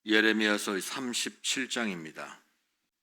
예레미야서 37장입니다.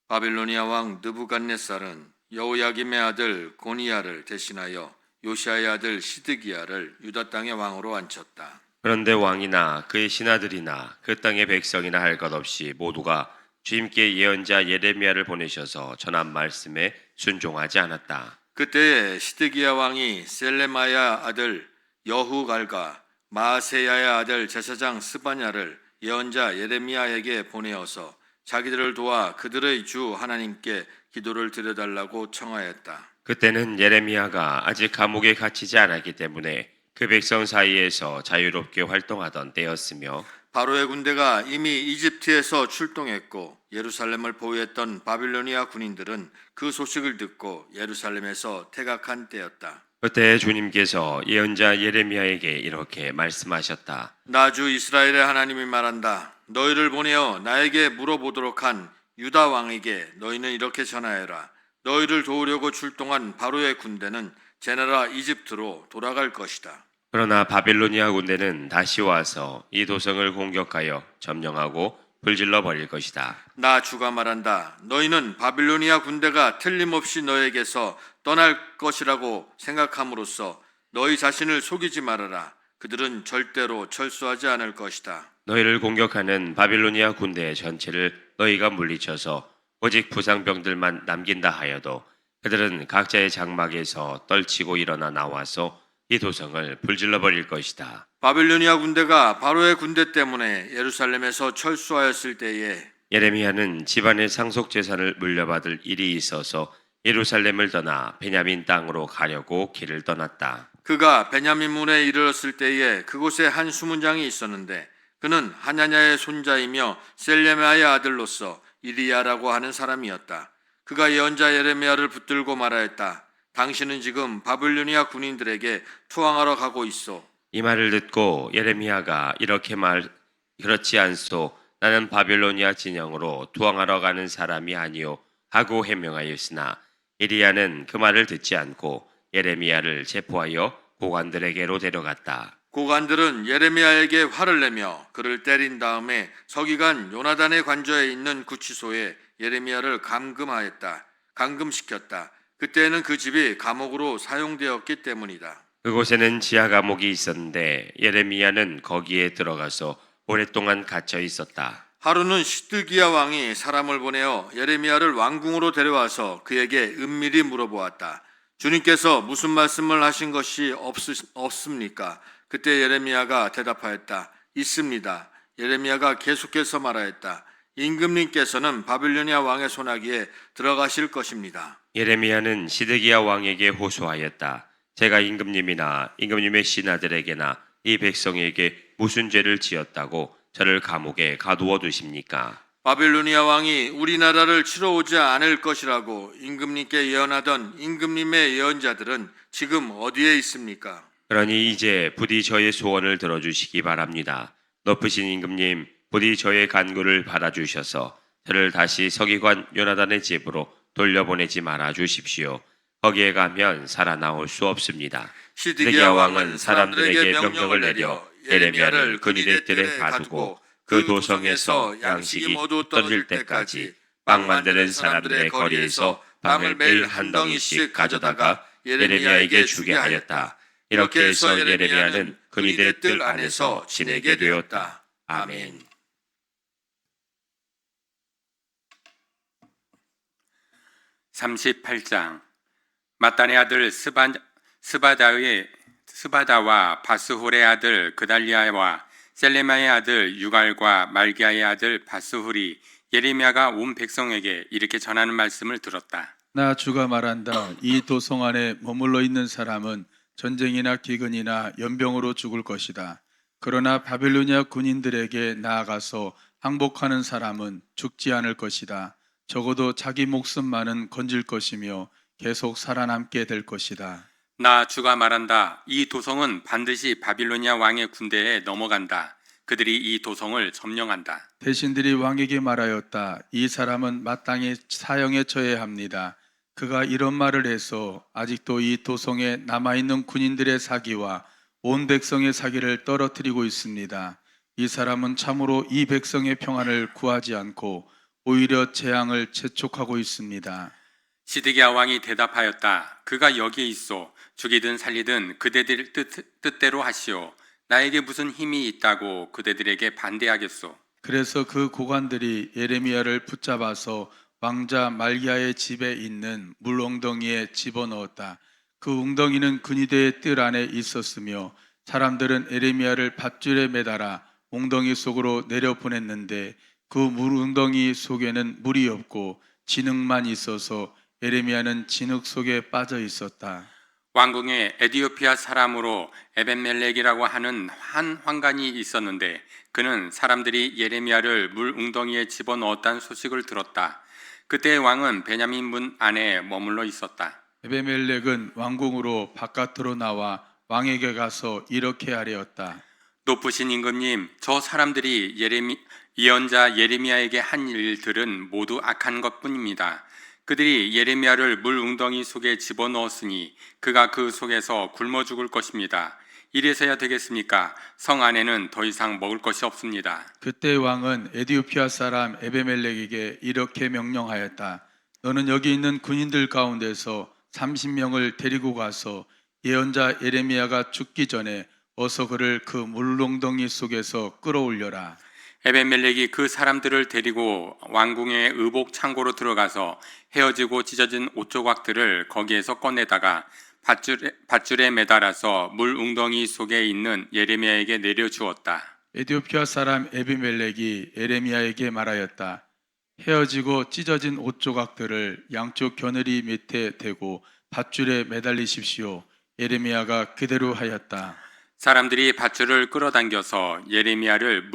바빌로니아 왕 느부갓네살은 여호야김의 아들 고니야를 대신하여 요시야의 아들 시드기야를 유다 땅의 왕으로 앉혔다. 그런데 왕이나 그의 신하들이나 그 땅의 백성이나 할 것 없이 모두가 주님께 예언자 예레미야를 보내셔서 전한 말씀에 순종하지 않았다. 그때에 시드기야 왕이 셀레마야 아들 여후갈과 마아세야의 아들 제사장 스바냐를 예언자 예레미야에게 보내어서 자기들을 도와 그들의 주 하나님께 기도를 드려달라고 청하였다. 그때는 예레미야가 아직 감옥에 갇히지 않았기 때문에 그 백성 사이에서 자유롭게 활동하던 때였으며 바로의 군대가 이미 이집트에서 출동했고 예루살렘을 보호했던 바빌로니아 군인들은 그 소식을 듣고 예루살렘에서 퇴각한 때였다. 그때 주님께서 예언자 예레미야에게 이렇게 말씀하셨다. 나 주 이스라엘의 하나님이 말한다. 너희를 보내어 나에게 물어보도록 한 유다 왕에게 너희는 이렇게 전하여라. 너희를 도우려고 출동한 바로의 군대는 제나라 이집트로 돌아갈 것이다. 그러나 바빌로니아 군대는 다시 와서 이 도성을 공격하여 점령하고 불질러 버릴 것이다. 나 주가 말한다. 너희는 바빌로니아 군대가 틀림없이 너에게서 떠날 것이라고 생각함으로써 너희 자신을 속이지 말아라. 그들은 절대로 철수하지 않을 것이다. 너희를 공격하는 바빌로니아 군대 전체를 너희가 물리쳐서 오직 부상병들만 남긴다 하여도 그들은 각자의 장막에서 떨치고 일어나 나와서 이 도성을 불질러 버릴 것이다. 바빌로니아 군대가 바로의 군대 때문에 예루살렘에서 철수하였을 때에 예레미야는 집안의 상속 재산을 물려받을 일이 있어서 예루살렘을 떠나 베냐민 땅으로 가려고 길을 떠났다. 그가 베냐민 문에 이르렀을 때에 그곳에 한 수문장이 있었는데 그는 하냐냐의 손자이며 셀레마의 아들로서 이리야라고 하는 사람이었다. 그가 예언자 예레미야를 붙들고 말하였다. 당신은 지금 바빌로니아 군인들에게 투항하러 가고 있어. 이 말을 듣고 예레미야가 그렇지 않소. 나는 바빌로니아 진영으로 투항하러 가는 사람이 아니요 하고 해명하였으나 이리야는 그 말을 듣지 않고 예레미야를 체포하여 고관들에게로 데려갔다. 고관들은 예레미야에게 화를 내며 그를 때린 다음에 서기관 요나단의 관저에 있는 구치소에 예레미야를 감금시켰다. 그때는 그 집이 감옥으로 사용되었기 때문이다. 그곳에는 지하 감옥이 있었는데 예레미야는 거기에 들어가서 오랫동안 갇혀 있었다. 하루는 시드기야 왕이 사람을 보내어 예레미야를 왕궁으로 데려와서 그에게 은밀히 물어보았다. 주님께서 무슨 말씀을 하신 것이 없습니까? 그때 예레미야가 대답하였다. 있습니다. 예레미야가 계속해서 말하였다. 임금님께서는 바빌로니아 왕의 손아귀에 들어가실 것입니다. 예레미야는 시드기야 왕에게 호소하였다. 제가 임금님이나 임금님의 신하들에게나 이 백성에게 무슨 죄를 지었다고 저를 감옥에 가두어 두십니까? 바빌로니아 왕이 우리나라를 치러 오지 않을 것이라고 임금님께 예언하던 임금님의 예언자들은 지금 어디에 있습니까? 그러니 이제 부디 저의 소원을 들어주시기 바랍니다. 높으신 임금님, 부디 저의 간구를 받아주셔서 저를 다시 서기관 요나단의 집으로 돌려보내지 말아 주십시오. 거기에 가면 살아나올 수 없습니다. 시드기야 왕은 사람들에게 명령을 내려 예레미야를 그니네 뜰에 가두고 그 도성에서 양식이 모두 떨어질 때까지 빵 만드는 사람들의 거리에서 빵을 매일 한 덩이씩 가져다가 예레미야에게 주게 하였다. 이렇게 해서 예레미야는 그니네 뜰 안에서 지내게 되었다. 아멘. (38장) 마단의 아들 스바다와 바스훌의 아들 그달리아와 셀레마의 아들 유갈과 말기야의 아들 바스훌이 예레미야가 온 백성에게 이렇게 전하는 말씀을 들었다. 나 주가 말한다. 이 도성 안에 머물러 있는 사람은 전쟁이나 기근이나 연병으로 죽을 것이다. 그러나 바빌로니아 군인들에게 나아가서 항복하는 사람은 죽지 않을 것이다. 적어도 자기 목숨만은 건질 것이며 계속 살아남게 될 것이다. 나 주가 말한다. 이 도성은 반드시 바빌로니아 왕의 군대에 넘어간다. 그들이 이 도성을 점령한다. 대신들이 왕에게 말하였다. 이 사람은 마땅히 사형에 처해야 합니다. 그가 이런 말을 해서 아직도 이 도성에 남아있는 군인들의 사기와 온 백성의 사기를 떨어뜨리고 있습니다. 이 사람은 참으로 이 백성의 평안을 구하지 않고 오히려 재앙을 재촉하고 있습니다. 시드기야 왕이 대답하였다. 그가 여기에 있어 죽이든 살리든 그대들 뜻대로 하시오. 나에게 무슨 힘이 있다고 그대들에게 반대하겠소. 그래서 그 고관들이 예레미야를 붙잡아서 왕자 말기야의 집에 있는 물 웅덩이에 집어넣었다. 그 웅덩이는 근위대의 뜰 안에 있었으며 사람들은 예레미야를 밧줄에 매달아 웅덩이 속으로 내려 보냈는데 그 물 웅덩이 속에는 물이 없고 진흙만 있어서 예레미야는 진흙 속에 빠져 있었다. 왕궁에 에디오피아 사람으로 에벤멜렉이라고 하는 한 환관이 있었는데 그는 사람들이 예레미야를 물 웅덩이에 집어넣었다는 소식을 들었다. 그때 왕은 베냐민 문 안에 머물러 있었다. 에베멜렉은 왕궁으로 바깥으로 나와 왕에게 가서 이렇게 아뢰었다. 높으신 임금님, 저 사람들이 예언자 예레미야에게 한 일들은 모두 악한 것뿐입니다. 그들이 예레미야를 물 웅덩이 속에 집어넣었으니 그가 그 속에서 굶어 죽을 것입니다. 이래서야 되겠습니까? 성 안에는 더 이상 먹을 것이 없습니다. 그때 왕은 에디오피아 사람 에베멜렉에게 이렇게 명령하였다. 너는 여기 있는 군인들 가운데서 30명을 데리고 가서 예언자 예레미야가 죽기 전에 어서 그를 그 물웅덩이 속에서 끌어올려라. 에벤멜렉이 그 사람들을 데리고 왕궁의 의복 창고로 들어가서 헤어지고 찢어진 옷 조각들을 거기에서 꺼내다가 밧줄에 매달아서 물 웅덩이 속에 있는 예레미야에게 내려주었다. 에디오피아 사람 에비멜렉이 예레미야에게 말하였다. 헤어지고 찢어진 옷 조각들을 양쪽 겨느리 밑에 대고 밧줄에 매달리십시오. 예레미야가 그대로 하였다. 사람들이 밧줄을 끌어당겨서 예레미야를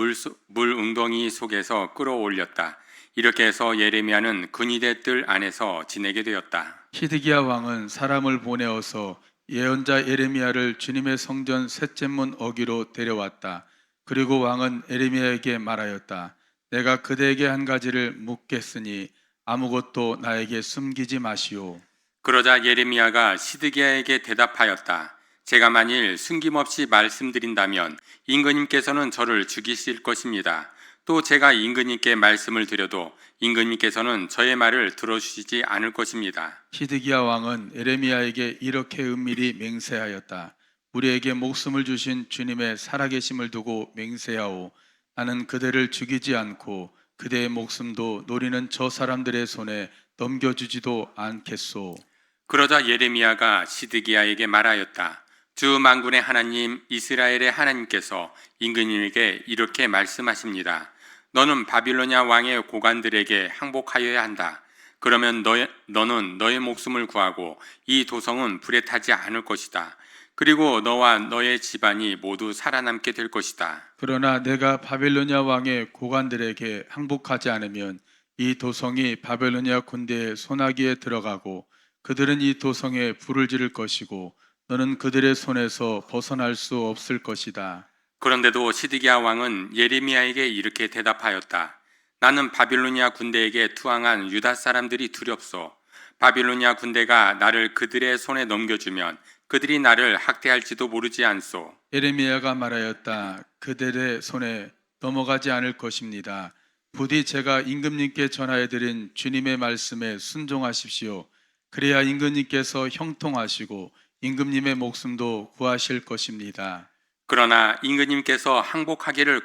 물 웅덩이 속에서 끌어올렸다. 이렇게 해서 예레미야는 근위대 뜰 안에서 지내게 되었다. 시드기야 왕은 사람을 보내어서 예언자 예레미야를 주님의 성전 셋째 문 어기로 데려왔다. 그리고 왕은 예레미야에게 말하였다. 내가 그대에게 한 가지를 묻겠으니 아무것도 나에게 숨기지 마시오. 그러자 예레미야가 시드기야에게 대답하였다. 제가 만일 숨김없이 말씀드린다면 임금님께서는 저를 죽이실 것입니다. 또 제가 임금님께 말씀을 드려도 임금님께서는 저의 말을 들어주시지 않을 것입니다. 시드기야 왕은 예레미야에게 이렇게 은밀히 맹세하였다. 우리에게 목숨을 주신 주님의 살아계심을 두고 맹세하오. 나는 그대를 죽이지 않고 그대의 목숨도 노리는 저 사람들의 손에 넘겨주지도 않겠소. 그러자 예레미야가 시드기야에게 말하였다. 주 만군의 하나님 이스라엘의 하나님께서 임금님에게 이렇게 말씀하십니다. 너는 바빌로니아 왕의 고관들에게 항복하여야 한다. 그러면 너는 너의 목숨을 구하고 이 도성은 불에 타지 않을 것이다. 그리고 너와 너의 집안이 모두 살아남게 될 것이다. 그러나 내가 바빌로니아 왕의 고관들에게 항복하지 않으면 이 도성이 바빌로니아 군대의 손아귀에 들어가고 그들은 이 도성에 불을 지를 것이고 너는 그들의 손에서 벗어날 수 없을 것이다. 그런데도 시드기야 왕은 예레미야에게 이렇게 대답하였다. 나는 바빌로니아 군대에게 투항한 유다 사람들이 두렵소. 바빌로니아 군대가 나를 그들의 손에 넘겨주면 그들이 나를 학대할지도 모르지 않소. 예레미야가 말하였다. 그들의 손에 넘어가지 않을 것입니다. 부디 제가 임금님께 전하여드린 주님의 말씀에 순종하십시오. 그래야 임금님께서 형통하시고 임금님의 목숨도 구하실 것입니다. 그러나 임금님께서 항복하기를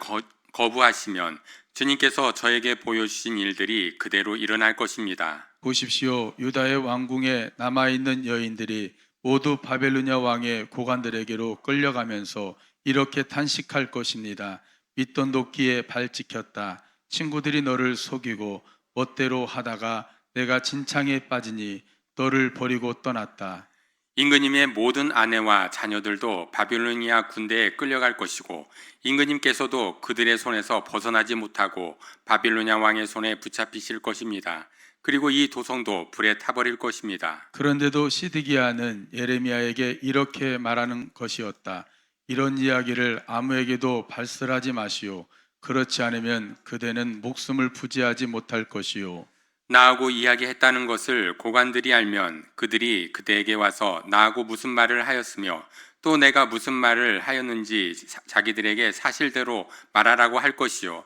거부하시면 주님께서 저에게 보여주신 일들이 그대로 일어날 것입니다. 보십시오. 유다의 왕궁에 남아있는 여인들이 모두 바벨로니아 왕의 고관들에게로 끌려가면서 이렇게 탄식할 것입니다. 밑돈 돕기에 발 찍혔다. 친구들이 너를 속이고 멋대로 하다가 내가 진창에 빠지니 너를 버리고 떠났다. 임금님의 모든 아내와 자녀들도 바빌로니아 군대에 끌려갈 것이고 임금님께서도 그들의 손에서 벗어나지 못하고 바빌로니아 왕의 손에 붙잡히실 것입니다. 그리고 이 도성도 불에 타버릴 것입니다. 그런데도 시드기야는 예레미야에게 이렇게 말하는 것이었다. 이런 이야기를 아무에게도 발설하지 마시오. 그렇지 않으면 그대는 목숨을 부지하지 못할 것이오. 나하고 이야기했다는 것을 고관들이 알면 그들이 그대에게 와서 나하고 무슨 말을 하였으며 또 내가 무슨 말을 하였는지 자기들에게 사실대로 말하라고 할 것이요.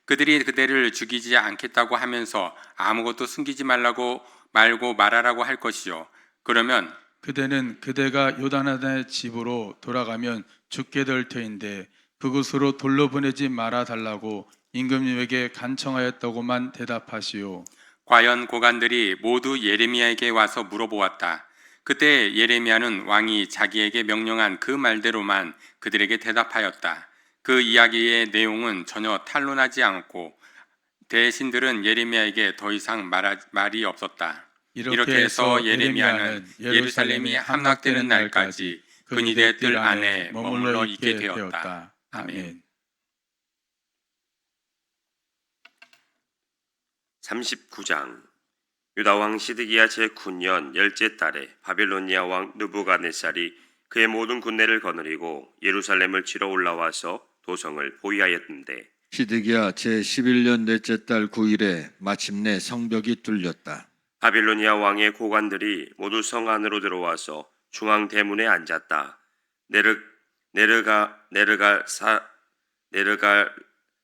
그들이 그대를 죽이지 않겠다고 하면서 아무것도 숨기지 말고 말하라고 할 것이요. 그러면 그대는 그대가 요단아단의 집으로 돌아가면 죽게 될 터인데 그곳으로 돌려보내지 말아 달라고 임금님에게 간청하였다고만 대답하시오. 과연 고관들이 모두 예레미야에게 와서 물어보았다. 그때 예레미야는 왕이 자기에게 명령한 그 말대로만 그들에게 대답하였다. 그 이야기의 내용은 전혀 탄로나지 않고 대신들은 예레미야에게 더 이상 말이 없었다. 이렇게 해서 예레미야는 예루살렘이 함락되는 날까지 근위대 뜰 안에 머물러 있게 되었다. 아멘. 39장 유다 왕 시드기야 제9년 10째 달에 바빌로니아 왕 느부갓네살이 그의 모든 군대를 거느리고 예루살렘을 치러 올라와서 도성을 포위하였는데 시드기야 제11년 넷째 달 9일에 마침내 성벽이 뚫렸다. 바빌로니아 왕의 고관들이 모두 성 안으로 들어와서 중앙 대문에 앉았다. 네르갈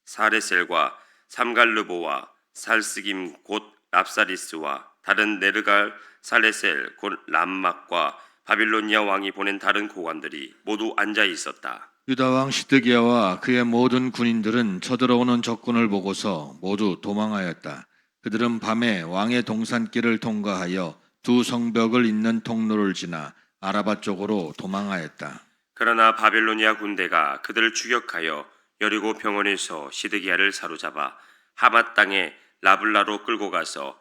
사레셀과 삼갈르보와 살스김 곧 랍사리스와 다른 네르갈 살레셀 곧 람막과 바빌로니아 왕이 보낸 다른 고관들이 모두 앉아 있었다. 유다 왕 시드기야와 그의 모든 군인들은 쳐들어오는 적군을 보고서 모두 도망하였다. 그들은 밤에 왕의 동산길을 통과하여 두 성벽을 잇는 통로를 지나 아라바 쪽으로 도망하였다. 그러나 바빌로니아 군대가 그들을 추격하여 여리고 병원에서 시드기야를 사로잡아 하맛 땅에 라블라로 끌고 가서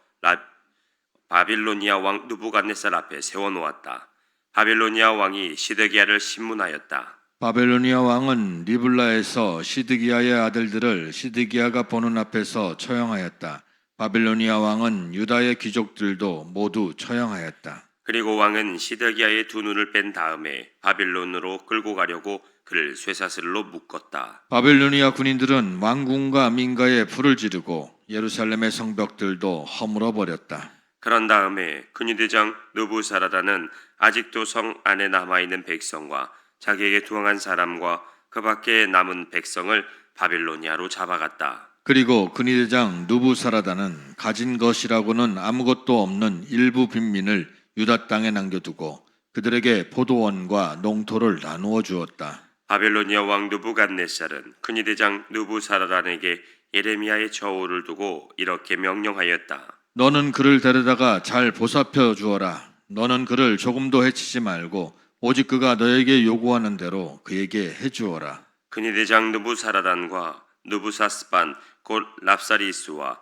바빌로니아 왕 느부갓네살 앞에 세워놓았다. 바빌로니아 왕이 시드기야를 신문하였다. 바벨로니아 왕은 리블라에서 시드기야의 아들들을 시드기야가 보는 앞에서 처형하였다. 바벨로니아 왕은 유다의 귀족들도 모두 처형하였다. 그리고 왕은 시드기야의 두 눈을 뺀 다음에 바빌론으로 끌고 가려고 그를 쇠사슬로 묶었다. 바벨로니아 군인들은 왕궁과 민가에 불을 지르고 예루살렘의 성벽들도 허물어 버렸다. 그런 다음에 근위대장 느부사라다는 아직도 성 안에 남아있는 백성과 자기에게 투항한 사람과 그 밖에 남은 백성을 바빌로니아로 잡아갔다. 그리고 근위대장 누부사라다는 가진 것이라고는 아무것도 없는 일부 빈민을 유다 땅에 남겨두고 그들에게 포도원과 농토를 나누어 주었다. 바빌로니아 왕 느부갓네살은 근위대장 느부사라단에게 예레미야의 저울을 두고 이렇게 명령하였다. 너는 그를 데려다가 잘 보살펴 주어라. 너는 그를 조금도 해치지 말고 오직 그가 너에게 요구하는 대로 그에게 해주어라. 근위대장 느부사라단과 느부사스반 곧 랍사리스와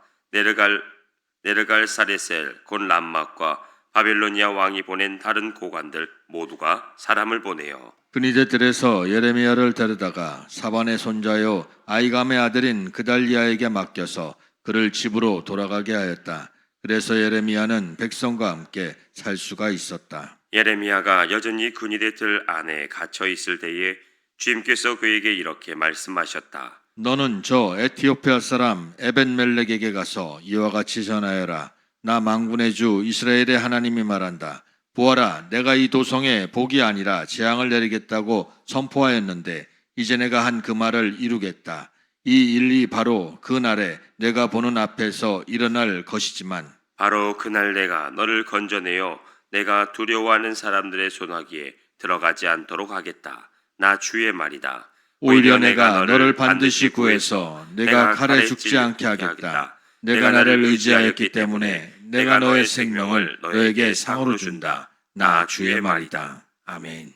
네르갈 사레셀 곧 람막과 바빌로니아 왕이 보낸 다른 고관들 모두가 사람을 보내어 근위대들에서 예레미야를 데려다가 사반의 손자요 아이감의 아들인 그달리아에게 맡겨서 그를 집으로 돌아가게 하였다. 그래서 예레미야는 백성과 함께 살 수가 있었다. 예레미야가 여전히 근위대들 안에 갇혀 있을 때에 주님께서 그에게 이렇게 말씀하셨다. 너는 저 에티오피아 사람 에벤멜렉에게 가서 이와 같이 전하여라. 나 만군의 주 이스라엘의 하나님이 말한다. 보아라, 내가 이 도성에 복이 아니라 재앙을 내리겠다고 선포하였는데 이제 내가 한 그 말을 이루겠다. 이 일이 바로 그 날에 내가 보는 앞에서 일어날 것이지만 바로 그날 내가 너를 건져내어 내가 두려워하는 사람들의 손아귀에 들어가지 않도록 하겠다. 나 주의 말이다. 오히려 내가 너를 반드시 구해서 내가 칼에 죽지 않게 하겠다. 내가 나를 의지하였기 때문에 내가 너의 생명을 너에게 상으로 준다. 나 주의 말이다. 아멘.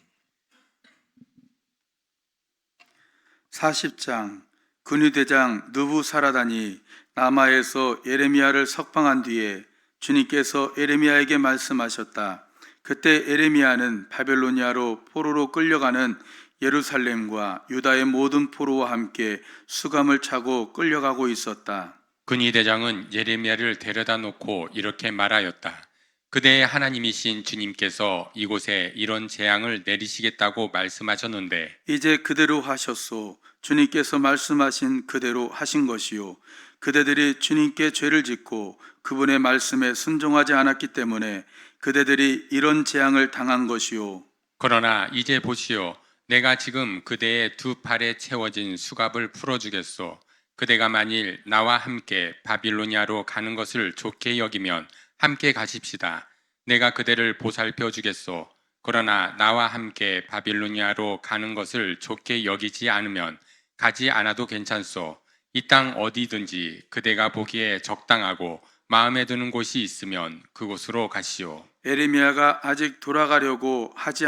40장 근위대장 느부사라단이 라마에서 예레미야를 석방한 뒤에 주님께서 예레미야에게 말씀하셨다. 그때 예레미야는 바벨로니아로 포로로 끌려가는 예루살렘과 유다의 모든 포로와 함께 수감을 차고 끌려가고 있었다. 근위대장은 예레미야를 데려다 놓고 이렇게 말하였다. 그대의 하나님이신 주님께서 이곳에 이런 재앙을 내리시겠다고 말씀하셨는데 이제 그대로 하셨소. 주님께서 말씀하신 그대로 하신 것이요. 그대들이 주님께 죄를 짓고 그분의 말씀에 순종하지 않았기 때문에 그대들이 이런 재앙을 당한 것이요. 그러나 이제 보시오. 내가 지금 그대의 두 팔에 채워진 수갑을 풀어주겠소. 그대가 만일 나와 함께 바빌로니아로 가는 것을 좋게 여기면 함께 가십시다. 내가 그대를 보살펴 주겠소. 그러나 나와 함께 바빌로니아로 가는 것을 좋게 여기지 않으면 가지 않아도 괜찮소. 이 땅 어디든지 그대가 보기에 적당하고 마음에 드는 곳이 있으면 그곳으로 가시오. 에레미야가 아직 돌아가려고 하지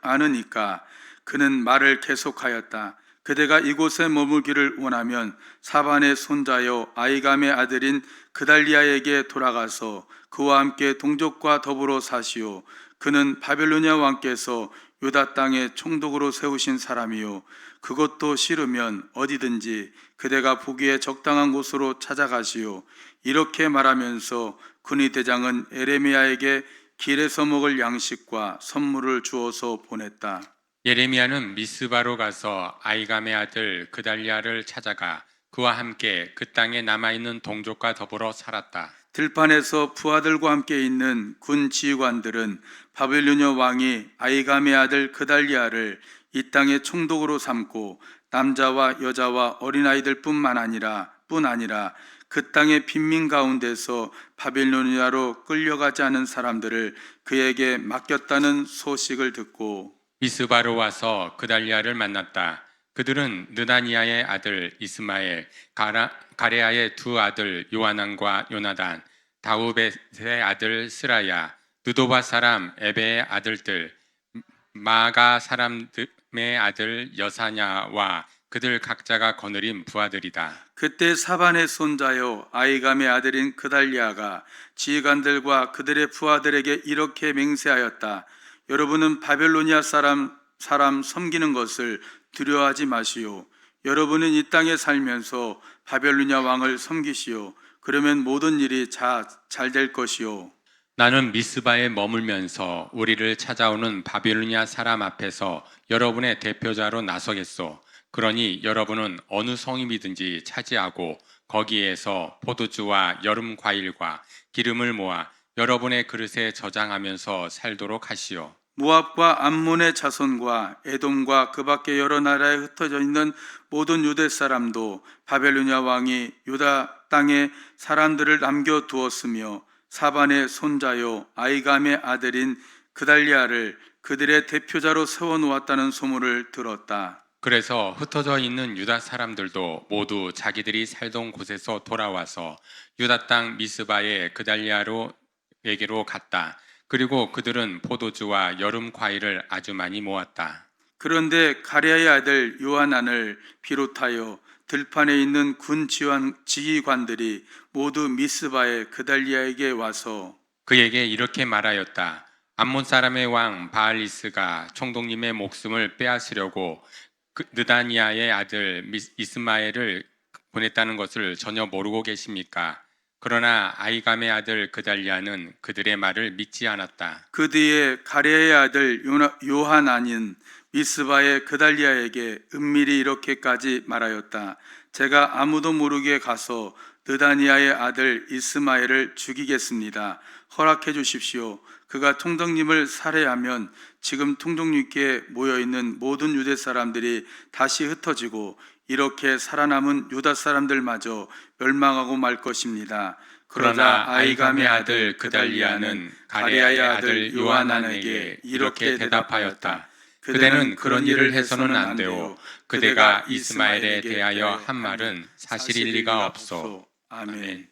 않으니까 그는 말을 계속하였다. 그대가 이곳에 머물기를 원하면 사반의 손자여 아이감의 아들인 그달리아에게 돌아가서 그와 함께 동족과 더불어 사시오. 그는 바벨로니아 왕께서 유다 땅에 총독으로 세우신 사람이요. 그것도 싫으면 어디든지 그대가 보기에 적당한 곳으로 찾아가시오. 이렇게 말하면서 군의 대장은 에레미야에게 길에서 먹을 양식과 선물을 주어서 보냈다. 예레미야는 미스바로 가서 아이감의 아들 그달리아를 찾아가 그와 함께 그 땅에 남아있는 동족과 더불어 살았다. 들판에서 부하들과 함께 있는 군 지휘관들은 바벨로니아 왕이 아이감의 아들 그달리아를 이 땅의 총독으로 삼고 남자와 여자와 어린아이들 뿐 아니라 그 땅의 빈민 가운데서 바벨로니아로 끌려가지 않은 사람들을 그에게 맡겼다는 소식을 듣고 미스바로 와서 그달리아를 만났다. 그들은 느다니아의 아들 이스마엘, 가레아의 두 아들 요하난과 요나단, 다우벳의 아들 스라야, 느도바 사람 에베의 아들들, 마가 사람의 아들 여사냐와 그들 각자가 거느린 부하들이다. 그때 사반의 손자요 아이감의 아들인 그달리아가 지휘관들과 그들의 부하들에게 이렇게 맹세하였다. 여러분은 바벨로니아 사람 섬기는 것을 두려워하지 마시오. 여러분은 이 땅에 살면서 바벨로니아 왕을 섬기시오. 그러면 모든 일이 잘 될 것이오. 나는 미스바에 머물면서 우리를 찾아오는 바빌로니아 사람 앞에서 여러분의 대표자로 나서겠소. 그러니 여러분은 어느 성임이든지 차지하고 거기에서 포도주와 여름 과일과 기름을 모아 여러분의 그릇에 저장하면서 살도록 하시오. 모압과 암몬의 자손과 에돔과 그 밖에 여러 나라에 흩어져 있는 모든 유대 사람도 바벨로니아 왕이 유다 땅에 사람들을 남겨두었으며 사반의 손자요 아이감의 아들인 그달리아를 그들의 대표자로 세워놓았다는 소문을 들었다. 그래서 흩어져 있는 유다 사람들도 모두 자기들이 살던 곳에서 돌아와서 유다 땅 미스바의 그달리아에게로 갔다. 그리고 그들은 포도주와 여름 과일을 아주 많이 모았다. 그런데 가레아의 아들 요하난을 비롯하여 들판에 있는 군 지휘관들이 모두 미스바의 그달리아에게 와서 그에게 이렇게 말하였다. 암몬 사람의 왕 바알리스가 총독님의 목숨을 빼앗으려고 느다니아의 아들 이스마엘을 보냈다는 것을 전혀 모르고 계십니까? 그러나 아이감의 아들 그달리아는 그들의 말을 믿지 않았다. 그 뒤에 가레아의 아들 요하난은 미스바의 그달리아에게 은밀히 이렇게까지 말하였다. 제가 아무도 모르게 가서 느다니아의 아들 이스마엘을 죽이겠습니다. 허락해 주십시오. 그가 총독님을 살해하면 지금 총독님께 모여있는 모든 유대 사람들이 다시 흩어지고 이렇게 살아남은 유다 사람들마저 멸망하고 말 것입니다. 그러나 아이감의 아들 그달리아는 가레아의 아들 요하난에게 이렇게 대답하였다. 그대는 그런 일을 해서는 안 되오. 그대가 이스마엘에 대하여 한 말은 사실일 리가 없소. 아멘.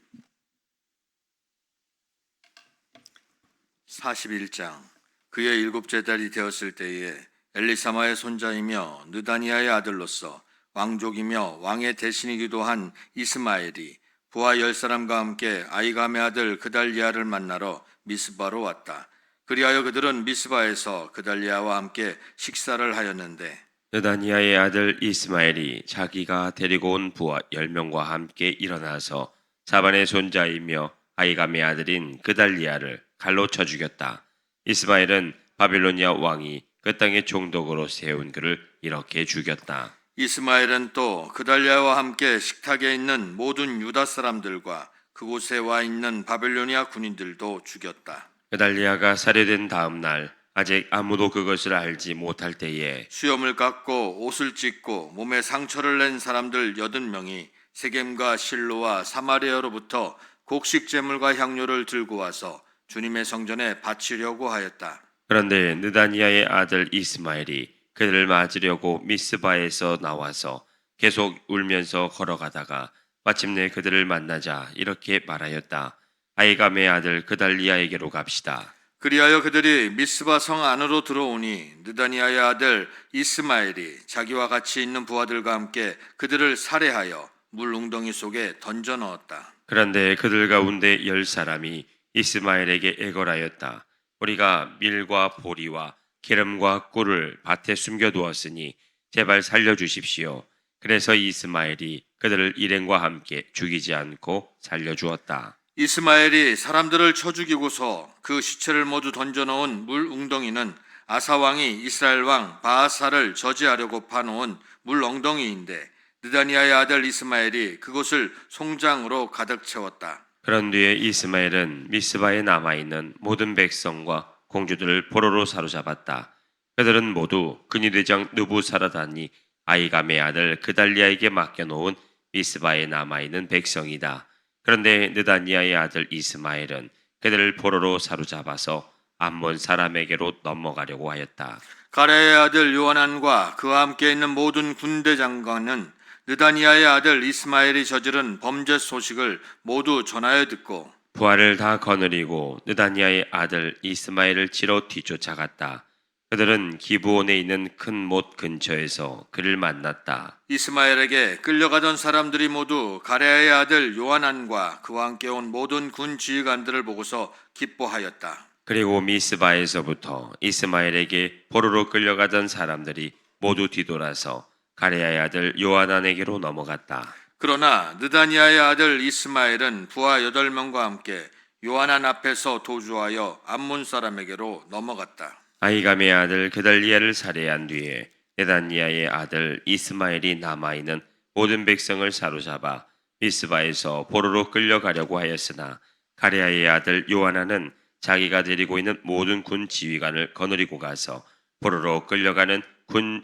41장. 그의 일곱째 달이 되었을 때에 엘리사마의 손자이며 느다니아의 아들로서 왕족이며 왕의 대신이기도 한 이스마엘이 부하 10사람과 함께 아이감의 아들 그달리아를 만나러 미스바로 왔다. 그리하여 그들은 미스바에서 그달리아와 함께 식사를 하였는데 느다니아의 아들 이스마엘이 자기가 데리고 온 부하 10명과 함께 일어나서 사반의 손자이며 아이감의 아들인 그달리아를 칼로 쳐 죽였다. 이스마엘은 바빌로니아 왕이 그 땅의 총독으로 세운 그를 이렇게 죽였다. 이스마엘은 또 그달리아와 함께 식탁에 있는 모든 유다 사람들과 그곳에 와 있는 바벨로니아 군인들도 죽였다. 그달리아가 살해된 다음 날 아직 아무도 그것을 알지 못할 때에 수염을 깎고 옷을 찢고 몸에 상처를 낸 사람들 80명이 세겜과 실로와 사마리아로부터 곡식 제물과 향료를 들고 와서 주님의 성전에 바치려고 하였다. 그런데 느다니아의 아들 이스마엘이 그들을 맞으려고 미스바에서 나와서 계속 울면서 걸어가다가 마침내 그들을 만나자 이렇게 말하였다. 아이감의 아들 그달리아에게로 갑시다. 그리하여 그들이 미스바 성 안으로 들어오니 느다니아의 아들 이스마엘이 자기와 같이 있는 부하들과 함께 그들을 살해하여 물 웅덩이 속에 던져 넣었다. 그런데 그들 가운데 10사람이 이스마엘에게 애걸하였다. 우리가 밀과 보리와 기름과 꿀을 밭에 숨겨두었으니 제발 살려주십시오. 그래서 이스마엘이 그들을 일행과 함께 죽이지 않고 살려주었다. 이스마엘이 사람들을 쳐 죽이고서 그 시체를 모두 던져 넣은 물 웅덩이는 아사 왕이 이스라엘 왕 바하사를 저지하려고 파놓은 물 엉덩이인데 느다니아의 아들 이스마엘이 그곳을 송장으로 가득 채웠다. 그런 뒤에 이스마엘은 미스바에 남아있는 모든 백성과 공주들을 포로로 사로잡았다. 그들은 모두 근위대장 느부사라단이 아이감의 아들 그달리아에게 맡겨놓은 미스바에 남아있는 백성이다. 그런데 느다니아의 아들 이스마엘은 그들을 포로로 사로잡아서 암몬 사람에게로 넘어가려고 하였다. 가레의 아들 요하난과 그와 함께 있는 모든 군대 장관은 느다니아의 아들 이스마엘이 저지른 범죄 소식을 모두 전하여 듣고 부하를 다 거느리고 느다니아의 아들 이스마엘을 치러 뒤쫓아갔다. 그들은 기브온에 있는 큰 못 근처에서 그를 만났다. 이스마엘에게 끌려가던 사람들이 모두 가레의 아들 요하난과 그와 함께 온 모든 군 지휘관들을 보고서 기뻐하였다. 그리고 미스바에서부터 이스마엘에게 포로로 끌려가던 사람들이 모두 뒤돌아서 가레야의 아들 요하난에게로 넘어갔다. 그러나 느다니아의 아들 이스마엘은 부하 8명과 함께 요하난 앞에서 도주하여 암몬 사람에게로 넘어갔다. 아이감의 아들 그달리아를 살해한 뒤에 느다니아의 아들 이스마엘이 남아있는 모든 백성을 사로잡아 미스바에서 포로로 끌려가려고 하였으나 가레야의 아들 요하난은 자기가 데리고 있는 모든 군 지휘관을 거느리고 가서 포로로 끌려가는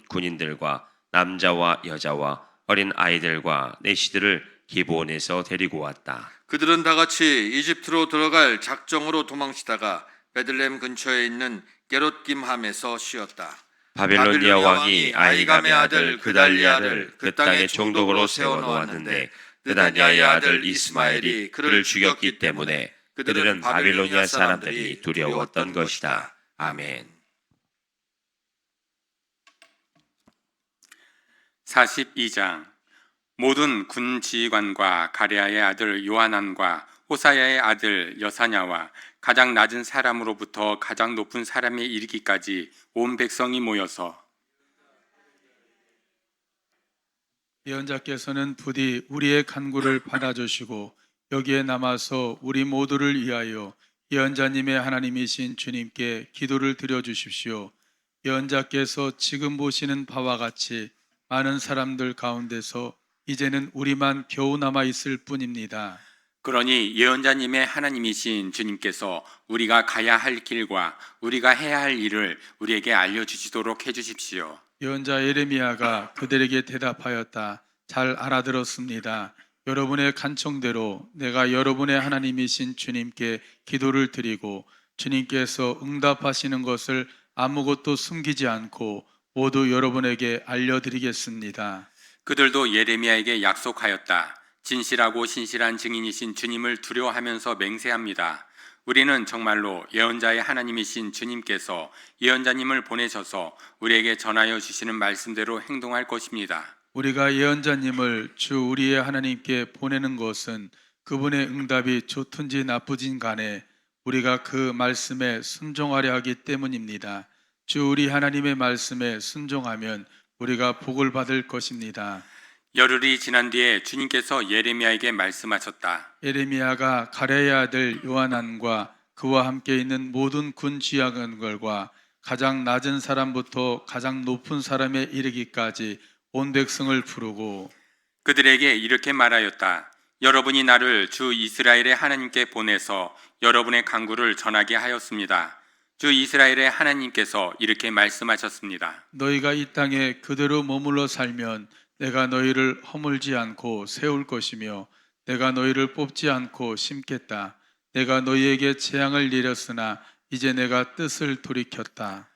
군인들과 남자와 여자와 어린 아이들과 내시들을 기브온에서 데리고 왔다. 그들은 다 같이 이집트로 들어갈 작정으로 도망치다가 베들레헴 근처에 있는 게롯김함에서 쉬었다. 바빌로니아 왕이 아이감의 아들 그달리아를 그 땅의 총독으로 세워놓았는데 느다니아의 아들 이스마엘이 그를 죽였기 때문에 그들은 바빌로니아 사람들이 두려웠던 것이다. 아멘. 42장 모든 군 지휘관과 가레아의 아들 요하난과 호사야의 아들 여사냐와 가장 낮은 사람으로부터 가장 높은 사람에 이르기까지 온 백성이 모여서 예언자께서는 부디 우리의 간구를 받아주시고 여기에 남아서 우리 모두를 위하여 예언자님의 하나님이신 주님께 기도를 드려주십시오. 예언자께서 지금 보시는 바와 같이 많은 사람들 가운데서 이제는 우리만 겨우 남아 있을 뿐입니다. 그러니 예언자님의 하나님이신 주님께서 우리가 가야 할 길과 우리가 해야 할 일을 우리에게 알려주시도록 해주십시오. 예언자 예레미야가 그들에게 대답하였다. 잘 알아들었습니다. 여러분의 간청대로 내가 여러분의 하나님이신 주님께 기도를 드리고 주님께서 응답하시는 것을 아무것도 숨기지 않고 모두 여러분에게 알려드리겠습니다. 그들도 예레미야에게 약속하였다. 진실하고 신실한 증인이신 주님을 두려워하면서 맹세합니다. 우리는 정말로 예언자의 하나님이신 주님께서 예언자님을 보내셔서 우리에게 전하여 주시는 말씀대로 행동할 것입니다. 우리가 예언자님을 주 우리의 하나님께 보내는 것은 그분의 응답이 좋든지 나쁘진 간에 우리가 그 말씀에 순종하려 하기 때문입니다. 주 우리 하나님의 말씀에 순종하면 우리가 복을 받을 것입니다. 열흘이 지난 뒤에 주님께서 예레미야에게 말씀하셨다. 예레미야가 가레의 아들 요하난과 그와 함께 있는 모든 군 지휘관들과 가장 낮은 사람부터 가장 높은 사람에 이르기까지 온 백성을 부르고 그들에게 이렇게 말하였다. 여러분이 나를 주 이스라엘의 하나님께 보내서 여러분의 간구를 전하게 하였습니다. 주 이스라엘의 하나님께서 이렇게 말씀하셨습니다. 너희가 이 땅에 그대로 머물러 살면 내가 너희를 허물지 않고 세울 것이며 내가 너희를 뽑지 않고 심겠다. 내가 너희에게 재앙을 내렸으나 이제 내가 뜻을 돌이켰다.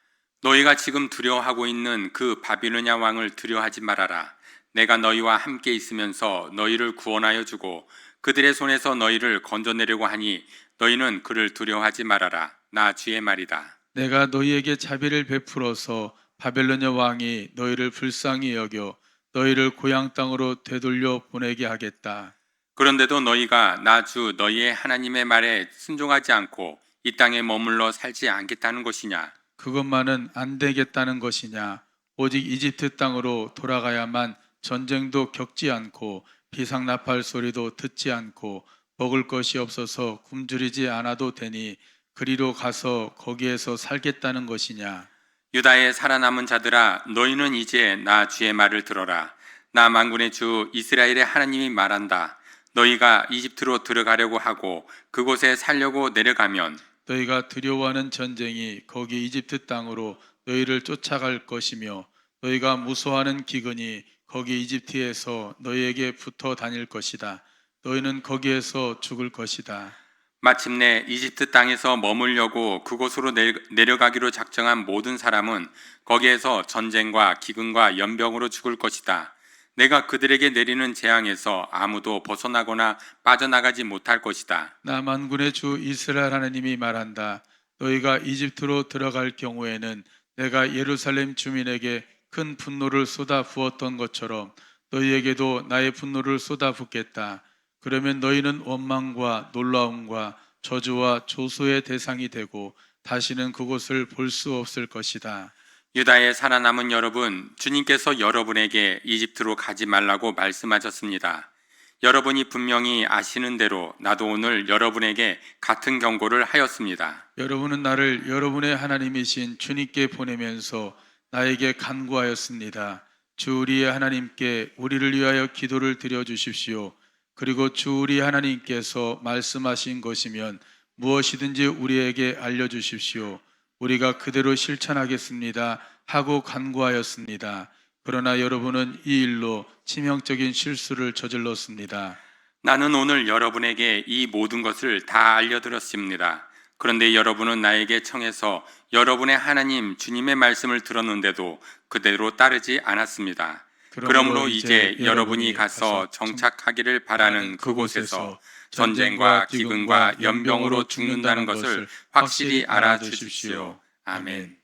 너희가 지금 두려워하고 있는 그 바빌로냐 왕을 두려워하지 말아라. 내가 너희와 함께 있으면서 너희를 구원하여 주고 그들의 손에서 너희를 건져내려고 하니 너희는 그를 두려워하지 말아라. 나 주의 말이다. 내가 너희에게 자비를 베풀어서 바벨로냐 왕이 너희를 불쌍히 여겨 너희를 고향 땅으로 되돌려 보내게 하겠다. 그런데도 너희가 나 주 너희의 하나님의 말에 순종하지 않고 이 땅에 머물러 살지 않겠다는 것이냐? 그것만은 안 되겠다는 것이냐? 오직 이집트 땅으로 돌아가야만 전쟁도 겪지 않고 비상나팔 소리도 듣지 않고 먹을 것이 없어서 굶주리지 않아도 되니 그리로 가서 거기에서 살겠다는 것이냐? 유다의 살아남은 자들아, 너희는 이제 나 주의 말을 들어라. 나 만군의 주 이스라엘의 하나님이 말한다. 너희가 이집트로 들어가려고 하고 그곳에 살려고 내려가면 너희가 두려워하는 전쟁이 거기 이집트 땅으로 너희를 쫓아갈 것이며 너희가 무서워하는 기근이 거기 이집트에서 너희에게 붙어 다닐 것이다. 너희는 거기에서 죽을 것이다. 마침내 이집트 땅에서 머물려고 그곳으로 내려가기로 작정한 모든 사람은 거기에서 전쟁과 기근과 연병으로 죽을 것이다. 내가 그들에게 내리는 재앙에서 아무도 벗어나거나 빠져나가지 못할 것이다. 나 만군의 주 이스라엘 하나님이 말한다. 너희가 이집트로 들어갈 경우에는 내가 예루살렘 주민에게 큰 분노를 쏟아 부었던 것처럼 너희에게도 나의 분노를 쏟아 붓겠다. 그러면 너희는 원망과 놀라움과 저주와 조소의 대상이 되고 다시는 그곳을 볼 수 없을 것이다. 유다의 살아남은 여러분, 주님께서 여러분에게 이집트로 가지 말라고 말씀하셨습니다. 여러분이 분명히 아시는 대로 나도 오늘 여러분에게 같은 경고를 하였습니다. 여러분은 나를 여러분의 하나님이신 주님께 보내면서 나에게 간구하였습니다. 주 우리의 하나님께 우리를 위하여 기도를 드려 주십시오. 그리고 주 우리 하나님께서 말씀하신 것이면 무엇이든지 우리에게 알려주십시오. 우리가 그대로 실천하겠습니다 하고 간구하였습니다. 그러나 여러분은 이 일로 치명적인 실수를 저질렀습니다. 나는 오늘 여러분에게 이 모든 것을 다 알려드렸습니다. 그런데 여러분은 나에게 청해서 여러분의 하나님 주님의 말씀을 들었는데도 그대로 따르지 않았습니다. 그러므로 이제 여러분이 가서 정착하기를 바라는 그곳에서 전쟁과 기근과 연병으로 죽는다는 것을 확실히 알아주십시오. 아멘.